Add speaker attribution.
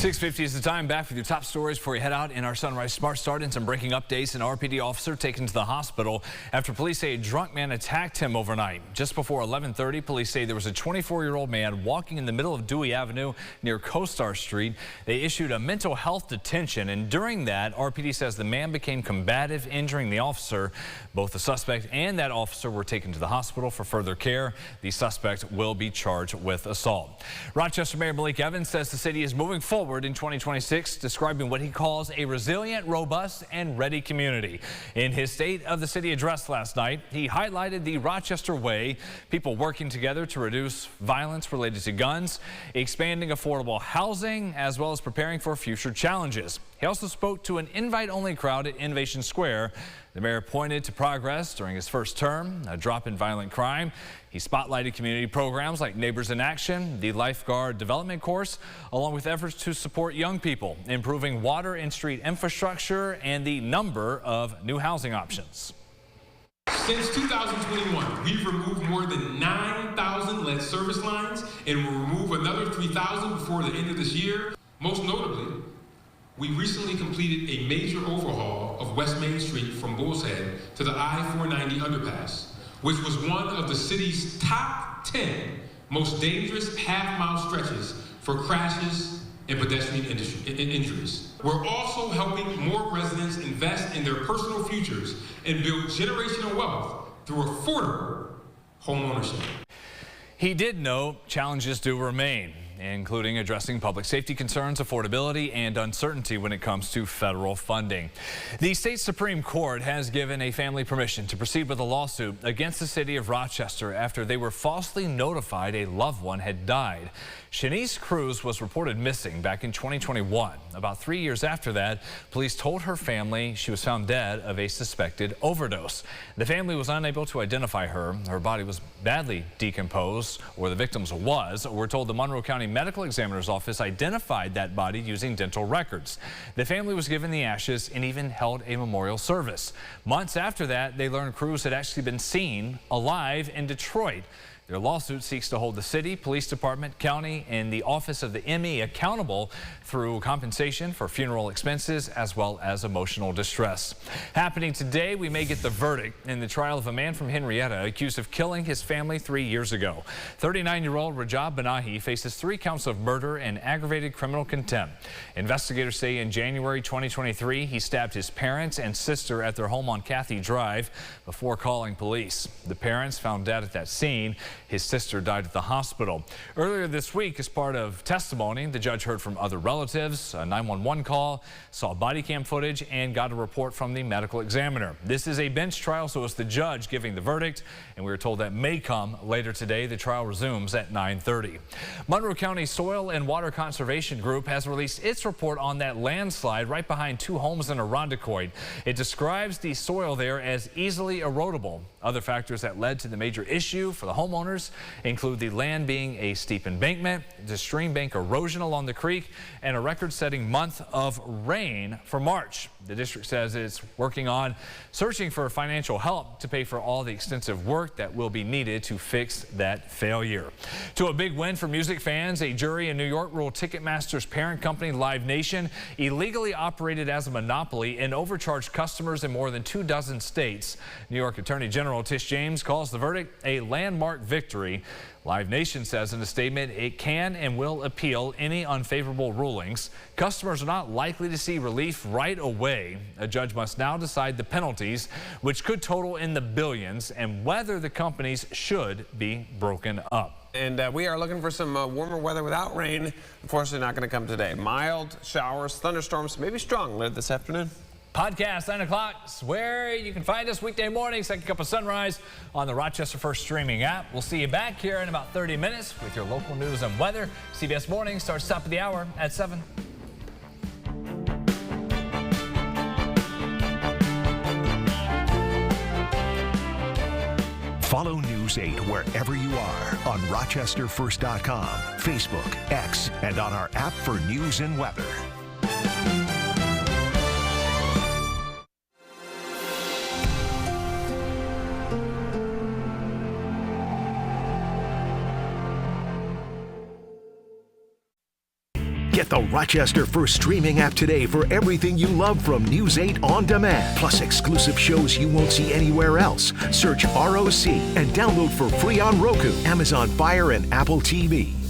Speaker 1: 6:50 is the time. Back with your top stories before you head out in our Sunrise Smart Start and some breaking updates. An RPD officer taken to the hospital after police say a drunk man attacked him overnight. Just before 11:30, police say there was a 24-year-old man walking in the middle of Dewey Avenue near CoStar Street. They issued a mental health detention, and during that, RPD says the man became combative, injuring the officer. Both the suspect and that officer were taken to the hospital for further care. The suspect will be charged with assault. Rochester Mayor Malik Evans says the city is moving forward in 2026, describing what he calls a resilient, robust, and ready community. In his State of the City address last night, he highlighted the Rochester way, people working together to reduce violence related to guns, expanding affordable housing, as well as preparing for future challenges. He also spoke to an invite-only crowd at Innovation Square. The mayor pointed to progress during his first term, a drop in violent crime. He spotlighted community programs like Neighbors in Action, the Lifeguard Development Course, along with efforts to support young people, improving water and street infrastructure, and the number of new housing options.
Speaker 2: Since 2021, we've removed more than 9,000 lead service lines and will remove another 3,000 before the end of this year. Most notably, we recently completed a major overhaul of West Main Street from Bull's Head to the I-490 underpass, which was one of the city's top 10 most dangerous half-mile stretches for crashes and pedestrian injuries. We're also helping more residents invest in their personal futures and build generational wealth through affordable home ownership.
Speaker 1: He did note challenges do remain, including addressing public safety concerns, affordability, and uncertainty when it comes to federal funding. The state Supreme Court has given a family permission to proceed with a lawsuit against the city of Rochester after they were falsely notified a loved one had died. Shanice Cruz was reported missing back in 2021. About 3 years after that, police told her family she was found dead of a suspected overdose. The family was unable to identify her. Her body was badly decomposed, or the victim's was. We're told the Monroe County Medical Examiner's Office identified that body using dental records. The family was given the ashes and even held a memorial service. Months after that, they learned Cruz had actually been seen alive in Detroit. Their lawsuit seeks to hold the city, police department, county, and the Office of the ME accountable through compensation for funeral expenses as well as emotional distress. Happening today, we may get the verdict in the trial of a man from Henrietta accused of killing his family 3 years ago. 39-year-old Rajab Benahi faces 3 counts of murder and aggravated criminal contempt. Investigators say in January 2023, he stabbed his parents and sister at their home on Cathy Drive before calling police. The parents found dead at that scene. His sister died at the hospital. Earlier this week, as part of testimony, the judge heard from other relatives, a 911 call, saw body cam footage, and got a report from the medical examiner. This is a bench trial, so it's the judge giving the verdict, and we were told that may come later today. The trial resumes at 9:30. Monroe County Soil and Water Conservation Group has released its report on that landslide right behind 2 homes in Irondequoit. It describes the soil there as easily erodible. Other factors that led to the major issue for the homeowners include the land being a steep embankment, the stream bank erosion along the creek, and a record-setting month of rain for March. The district says it's working on searching for financial help to pay for all the extensive work that will be needed to fix that failure. To a big win for music fans, a jury in New York ruled Ticketmaster's parent company Live Nation illegally operated as a monopoly and overcharged customers in more than 24 states. New York Attorney General Tish James calls the verdict a landmark victory. Live Nation says in a statement it can and will appeal any unfavorable rulings. Customers are not likely to see relief right away. A judge must now decide the penalties, which could total in the billions, and whether the companies should be broken up.
Speaker 3: And we are looking for some warmer weather without rain. Unfortunately, not going to come today. Mild showers, thunderstorms, maybe strong later this afternoon.
Speaker 1: Podcast 9 o'clock is where you can find us weekday mornings, second cup of sunrise on the Rochester First streaming app. We'll see you back here in about 30 minutes with your local news and weather. CBS Morning starts top of the hour at 7.
Speaker 4: Follow News 8 wherever you are on RochesterFirst.com, Facebook, X, and on our app for news and weather. Get the Rochester First streaming app today for everything you love from News 8 On Demand, plus exclusive shows you won't see anywhere else. Search ROC and download for free on Roku, Amazon Fire, and Apple TV.